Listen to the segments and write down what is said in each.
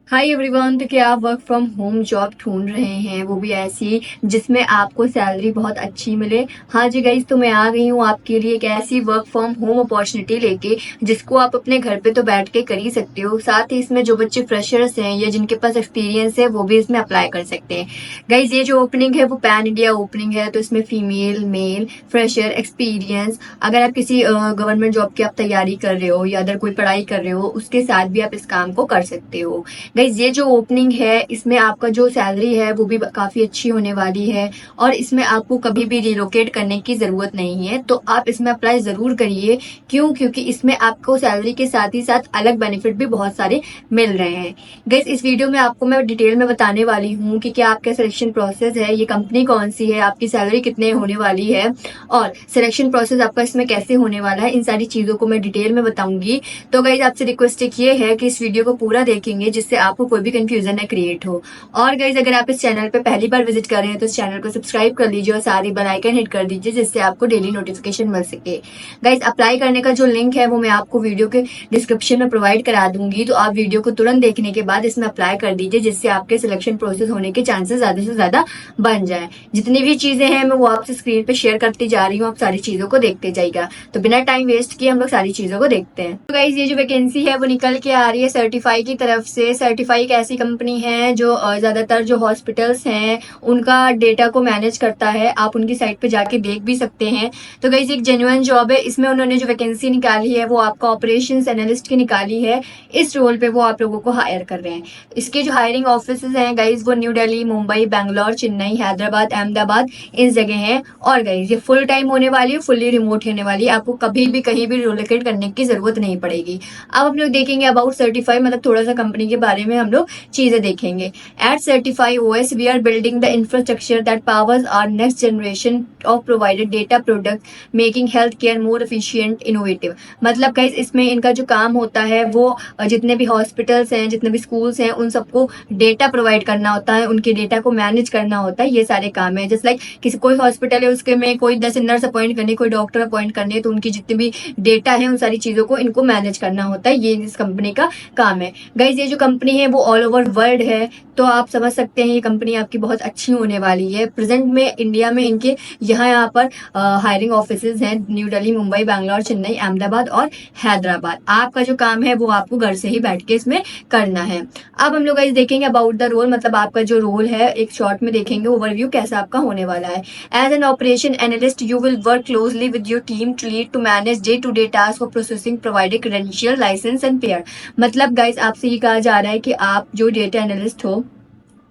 Hi everyone. तो क्या आप वर्क फ्रॉम होम जॉब ढूंढ रहे हैं, वो भी ऐसी जिसमें आपको सैलरी बहुत अच्छी मिले? हाँ जी गाइस, तो मैं आ गई हूँ आपके लिए एक ऐसी वर्क फ्रॉम होम अपॉर्चुनिटी लेके जिसको आप अपने घर पे तो बैठ के कर ही सकते हो। साथ ही इसमें जो बच्चे फ्रेशर्स हैं या जिनके पास एक्सपीरियंस है वो भी इसमें अप्लाई कर सकते हैं। गाइस, ये जो ओपनिंग है वो पैन इंडिया ओपनिंग है, तो इसमें फीमेल मेल फ्रेशर एक्सपीरियंस, अगर आप किसी गवर्नमेंट जॉब की आप तैयारी कर रहे हो या अदर कोई पढ़ाई कर रहे हो उसके साथ भी आप इस काम को कर सकते हो। गाइज, ये जो ओपनिंग है इसमें आपका जो सैलरी है वो भी काफी अच्छी होने वाली है और इसमें आपको कभी भी रिलोकेट करने की जरूरत नहीं है, तो आप इसमें अप्लाई जरूर करिए। क्योंकि इसमें आपको सैलरी के साथ ही साथ अलग बेनिफिट भी बहुत सारे मिल रहे हैं। गाइज, इस वीडियो में आपको मैं डिटेल में बताने वाली हूँ कि क्या आपका सिलेक्शन प्रोसेस है, ये कंपनी कौन सी है, आपकी सैलरी कितने होने वाली है और सिलेक्शन प्रोसेस आपका इसमें कैसे होने वाला है। इन सारी चीजों को मैं डिटेल में बताऊंगी। तो गाइज, आपसे रिक्वेस्ट ये है कि इस वीडियो को पूरा देखेंगे जिससे आपको कोई भी कंफ्यूजन न क्रिएट हो। और गाइज, अगर आप इस चैनल पे पहली बार विजिट कर रहे हैं तो इस चैनल को सब्सक्राइब कर लीजिए और सारी बेल आइकन हिट कर दीजिए जिससे आपको डेली नोटिफिकेशन मिल सके। गाइज, अप्लाई करने का जो लिंक है वो मैं आपको वीडियो के डिस्क्रिप्शन में प्रोवाइड करा दूंगी, तो आप वीडियो को तुरंत देखने के बाद इसमें अप्लाई कर दीजिए जिससे आपके सिलेक्शन प्रोसेस होने के चांसेस ज्यादा से ज्यादा बन जाए। जितनी भी चीजें हैं मैं वो आपसे स्क्रीन पे शेयर करती जा रही हूँ, आप सारी चीजों को देखते जाइएगा। तो बिना टाइम वेस्ट किए हम लोग सारी चीजों को देखते हैं। तो गाइज, ये जो वैकेंसी है वो निकल के आ रही है सर्टिफाई की तरफ से। सर्टिफाई एक ऐसी कंपनी है जो ज्यादातर जो हॉस्पिटल्स हैं उनका डेटा को मैनेज करता है। आप उनकी साइट पे जाके देख भी सकते हैं। तो गाइज, एक जेन्युइन जॉब है। इसमें उन्होंने जो वैकेंसी निकाली है वो आपका ऑपरेशंस एनालिस्ट की निकाली है। इस रोल पे वो आप लोगों को हायर कर रहे हैं। इसके जो हायरिंग ऑफिस हैं गाइज वो न्यू दिल्ली, मुंबई, बैंगलोर, चेन्नई, हैदराबाद, अहमदाबाद इस जगह है। और गाइज, ये फुल टाइम होने वाली है, फुल्ली रिमोट होने वाली है, आपको कभी भी कहीं भी रिलोकेट करने की जरूरत नहीं पड़ेगी। अब हम लोग देखेंगे अबाउट सर्टिफाई, मतलब थोड़ा सा कंपनी के बारे में हम लोग चीजें देखेंगे। At Certify OS, we are building the infrastructure that powers our next generation of provided data product, making healthcare more efficient, innovative। मतलब गाइस, इसमें इनका जो काम होता है वो जितने भी हॉस्पिटल्स हैं, जितने भी स्कूल्स हैं, उन सबको डेटा प्रोवाइड करना होता है, उनके डेटा को मैनेज करना होता है। ये सारे काम है। जस्ट लाइक किसी कोई हॉस्पिटल है उसके में कोई 10 नर्स अपॉइंट करने, कोई डॉक्टर अपॉइंट करने, तो उनकी जितने भी डेटा है उन सारी चीजों को इनको मैनेज करना होता है। ये इस कंपनी का काम है। गाइस, ये जो कंपनी है वो ऑल ओवर वर्ल्ड है, तो आप समझ सकते हैं ये कंपनी आपकी बहुत अच्छी होने वाली है। प्रेजेंट में इंडिया में इनके यहाँ पर हायरिंग ऑफिसेज हैं न्यू दिल्ली, मुंबई, बैंगलोर, चेन्नई, अहमदाबाद और हैदराबाद। आपका जो काम है वो आपको घर से ही बैठ के इसमें करना है। अब हम लोग देखेंगे अबाउट द रोल, मतलब आपका जो रोल है एक शॉर्ट में देखेंगे ओवरव्यू कैसा आपका होने वाला है। As an operation analyst you will work closely with your team to lead to manage day to day task of processing provided credential licence and payer. मतलब गाइस, आपसे ये कहा जा रहा है कि आप जो डेटा एनालिस्ट हो,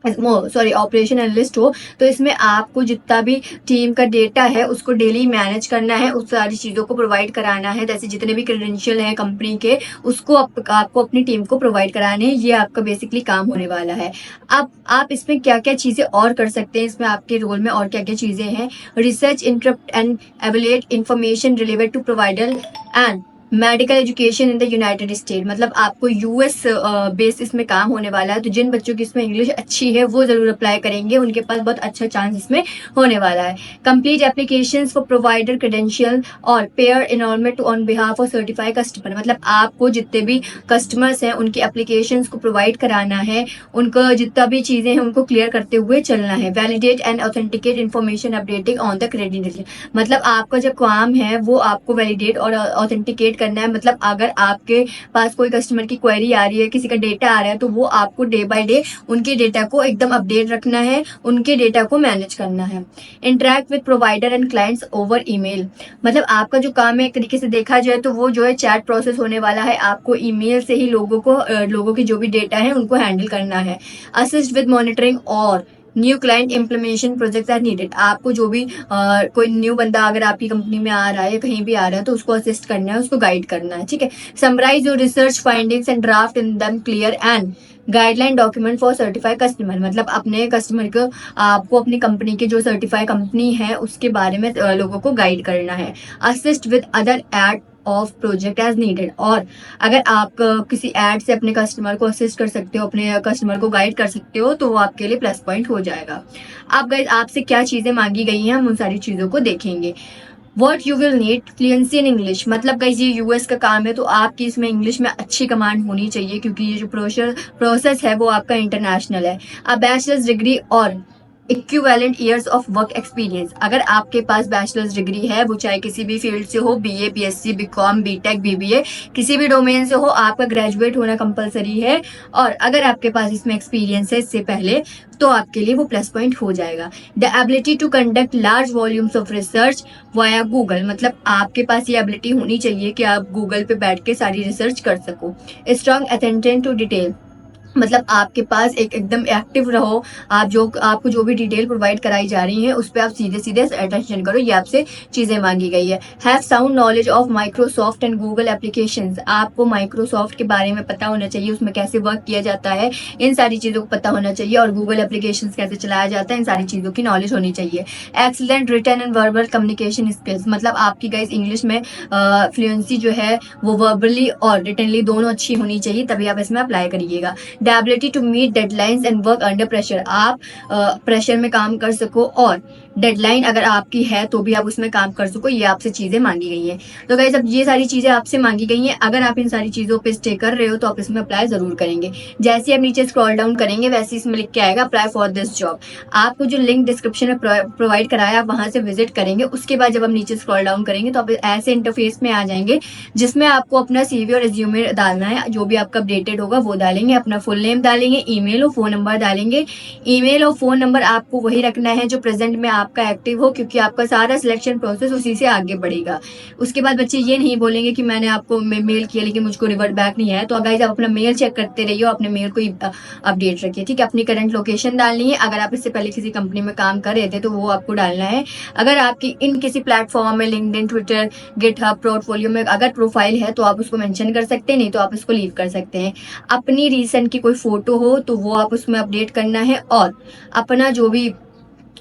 ऑपरेशन एनालिस्ट हो, तो इसमें आपको जितना भी टीम का डेटा है उसको डेली मैनेज करना है, उस सारी चीजों को प्रोवाइड कराना है। जैसे जितने भी क्रेडेंशियल हैं कंपनी के उसको आपको अपनी टीम को प्रोवाइड कराने हैं। ये आपका बेसिकली काम होने वाला है। अब आप इसमें क्या क्या चीजें और कर सकते हैं, इसमें आपके रोल में और क्या क्या चीजें हैं। Research, interpret and evaluate information relevant to provider and medical education in the United State. मतलब आपको यूएस बेस इसमें काम होने वाला है। तो जिन बच्चों की इसमें इंग्लिश अच्छी है वो जरूर अप्लाई करेंगे, उनके पास बहुत अच्छा चांस इसमें होने वाला है। Complete applications for provider credential और payer enrolment on behalf of certified customer. मतलब आपको जितने भी कस्टमर्स हैं उनकी एप्लीकेशंस को प्रोवाइड कराना है, उनको जितना भी चीजें हैं उनको क्लियर करते हुए चलना है। Validate and authenticate information updating on the credential. मतलब आपका जो काम है वो आपको वैलिडेट और ऑथेंटिकेट करना है। मतलब अगर आपके पास कोई कस्टमर की क्वेरी आ रही है, किसी का डेटा आ रहा है, तो वो आपको डे बाय डे उनके डेटा को एकदम अपडेट रखना है, उनके डेटा को मैनेज करना है। Interact with provider and clients over email. मतलब आपका जो काम है एक तरीके से देखा जाए तो वो जो है चैट प्रोसेस होने वाला है। आपको ईमेल से ही लोगों की जो भी डेटा है उनको हैंडल करना है। असिस्ट विद मॉनिटरिंग और new client implementation project are needed. आपको जो भी कोई न्यू बंदा अगर आपकी कंपनी में आ रहा है या कहीं भी आ रहा है तो उसको असिस्ट करना है, उसको गाइड करना है। ठीक है। Summarise your research findings and draft in them clear and guideline document for certified customer. मतलब अपने कस्टमर को आपको अपनी कंपनी की जो सर्टिफाइड कंपनी है उसके बारे में लोगों को गाइड करना है। Assist with other ad hoc project as needed. और अगर आप किसी एड से अपने कस्टमर को असिस्ट कर सकते हो, अपने कस्टमर को गाइड कर सकते हो, तो वो आपके लिए प्लस पॉइंट हो जाएगा। अब गाइस, आपसे क्या चीजें मांगी गई हैं हम उन सारी चीजों को देखेंगे। What you will need fluency in English, मतलब गाइस ये यूएस का काम है तो आपकी इसमें इंग्लिश में अच्छी कमांड होनी चाहिए क्योंकि ये जो प्रोसेस है वो आपका इंटरनेशनल है। अ बैचलर्स डिग्री और equivalent years of work experience, अगर आपके पास बैचलर्स डिग्री है वो चाहे किसी भी फील्ड से हो, BA, BSc, BCom, BTech, BBA, किसी भी डोमेन से हो, आपका ग्रेजुएट होना कंपलसरी है। और अगर आपके पास इसमें एक्सपीरियंस है इससे पहले तो आपके लिए वो प्लस पॉइंट हो जाएगा। The ability to conduct large volumes of research via Google, मतलब आपके पास ये एबिलिटी होनी चाहिए कि आप गूगल पे बैठ के सारी रिसर्च कर सको। स्ट्रॉन्ग अटेंशन टू डिटेल, मतलब आपके पास एकदम एक्टिव रहो, आप जो आपको जो भी डिटेल प्रोवाइड कराई जा रही है उस पर आप सीधे सीधे अटेंशन करो, ये आपसे चीजें मांगी गई है। Have sound knowledge of Microsoft and Google applications, आपको माइक्रोसॉफ्ट के बारे में पता होना चाहिए, उसमें कैसे वर्क किया जाता है, इन सारी चीजों को पता होना चाहिए, और गूगल एप्लीकेशंस कैसे चलाया जाता है इन सारी चीजों की नॉलेज होनी चाहिए। Excellent written and verbal communication skills, मतलब आपकी गाइस इंग्लिश में फ्लुएंसी जो है वो वर्बली और रिटनली दोनों अच्छी होनी चाहिए, तभी आप इसमें अप्लाई करिएगा। The ability to meet deadlines and work under pressure, आप प्रेशर में काम कर सको और डेडलाइन अगर आपकी है तो भी आप उसमें काम कर सको, ये आपसे चीजें मांगी गई हैं। तो गाइस अब ये सारी चीजें आपसे मांगी गई हैं, अगर आप इन सारी चीजों पे स्टे कर रहे हो तो आप इसमें अप्लाई जरूर करेंगे। जैसे आप नीचे स्क्रॉल डाउन करेंगे वैसे इसमें लिख के आएगा अप्लाई फॉर दिस जॉब, आपको जो लिंक डिस्क्रिप्शन में प्रोवाइड कराया आप वहां से विजिट करेंगे। उसके बाद जब आप नीचे स्क्रॉल डाउन करेंगे तो आप ऐसे इंटरफेस में आ जाएंगे जिसमें आपको अपना सीवी और रिज्यूमे डालना है, जो भी आपका अपडेटेड होगा वो डालेंगे, अपना फुल नेम डालेंगे, ईमेल और फोन नंबर डालेंगे। ईमेल और फोन नंबर आपको वही रखना है जो प्रेजेंट में आपका एक्टिव हो, क्योंकि आपका सारा सिलेक्शन प्रोसेस उसी से आगे बढ़ेगा। उसके बाद बच्चे ये नहीं बोलेंगे कि मैंने आपको मेल किया लेकिन मुझको रिवर्ट बैक नहीं आया, तो गाइस आप अपना मेल चेक करते रहिए, अपने मेल को अपडेट रखिए, ठीक है। अपनी करंट लोकेशन डालनी है, अगर आप इससे पहले किसी कंपनी में काम कर रहे थे तो वो आपको डालना है। अगर आपकी इन किसी प्लेटफॉर्म में लिंक्डइन, ट्विटर, गिटहब, पोर्टफोलियो में अगर प्रोफाइल है तो आप उसको मेंशन कर सकते हैं, नहीं तो आप इसको लीव कर सकते हैं। अपनी रीसेंट की कोई फोटो हो तो वो आप उसमें अपडेट करना है, और अपना जो भी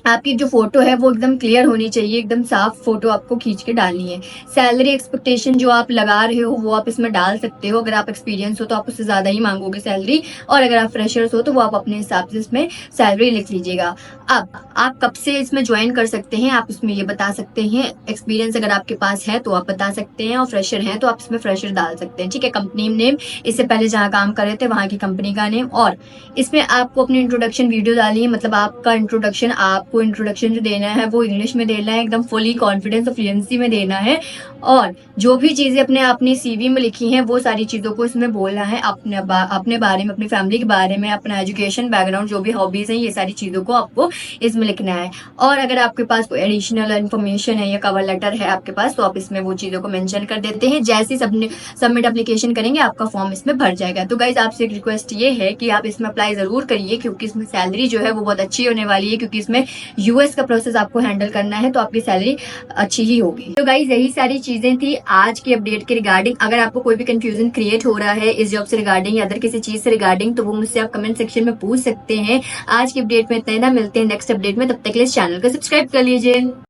आपकी जो फोटो है वो एकदम क्लियर होनी चाहिए, एकदम साफ फोटो आपको खींच के डालनी है। सैलरी एक्सपेक्टेशन जो आप लगा रहे हो वो आप इसमें डाल सकते हो, अगर आप एक्सपीरियंस हो तो आप उससे ज्यादा ही मांगोगे सैलरी, और अगर आप फ्रेशर्स हो तो वो आप अपने हिसाब से इसमें सैलरी लिख लीजिएगा। अब आप कब से इसमें ज्वाइन कर सकते हैं आप इसमें ये बता सकते हैं, एक्सपीरियंस अगर आपके पास है तो आप बता सकते हैं, और फ्रेशर है तो आप इसमें फ्रेशर डाल सकते हैं, ठीक है। कंपनी नेम, इससे पहले जहाँ काम कर रहे थे वहां की कंपनी का नेम, और इसमें आपको अपनी इंट्रोडक्शन वीडियो डालनी है, मतलब आपका इंट्रोडक्शन, आपको इंट्रोडक्शन जो देना है वो इंग्लिश में देना है, एकदम फुली कॉन्फिडेंस और फ्लुएंसी में देना है, और जो भी चीजें अपनी सीवी में लिखी हैं वो सारी चीजों को इसमें बोलना है, अपने बारे में, अपनी फैमिली के बारे में, अपना एजुकेशन बैकग्राउंड, जो भी हॉबीज हैं, ये सारी चीजों को आपको इसमें लिखना है। और अगर आपके पास कोई एडिशनल इन्फॉर्मेशन है या कवर लेटर है आपके पास तो आप इसमें वो चीजों को मेंशन कर देते हैं। जैसे सबमिट एप्लीकेशन करेंगे आपका फॉर्म इसमें भर जाएगा। तो गाइज आपसे एक रिक्वेस्ट ये है कि आप इसमें अप्लाई जरूर करिए, क्योंकि इसमें सैलरी जो है वो बहुत अच्छी होने वाली है, क्योंकि इसमें यूएस का प्रोसेस आपको हैंडल करना है तो आपकी सैलरी अच्छी ही होगी। तो गाइज यही सारी चीजें थी आज की अपडेट के रिगार्डिंग। अगर आपको कोई भी कंफ्यूजन क्रिएट हो रहा है इस जॉब से रिगार्डिंग या अदर किसी चीज से रिगार्डिंग तो वो मुझसे आप कमेंट सेक्शन में पूछ सकते हैं। आज की अपडेट में इतना, मिलते हैं नेक्स्ट अपडेट में, तब तक के लिए चैनल को सब्सक्राइब कर लीजिए।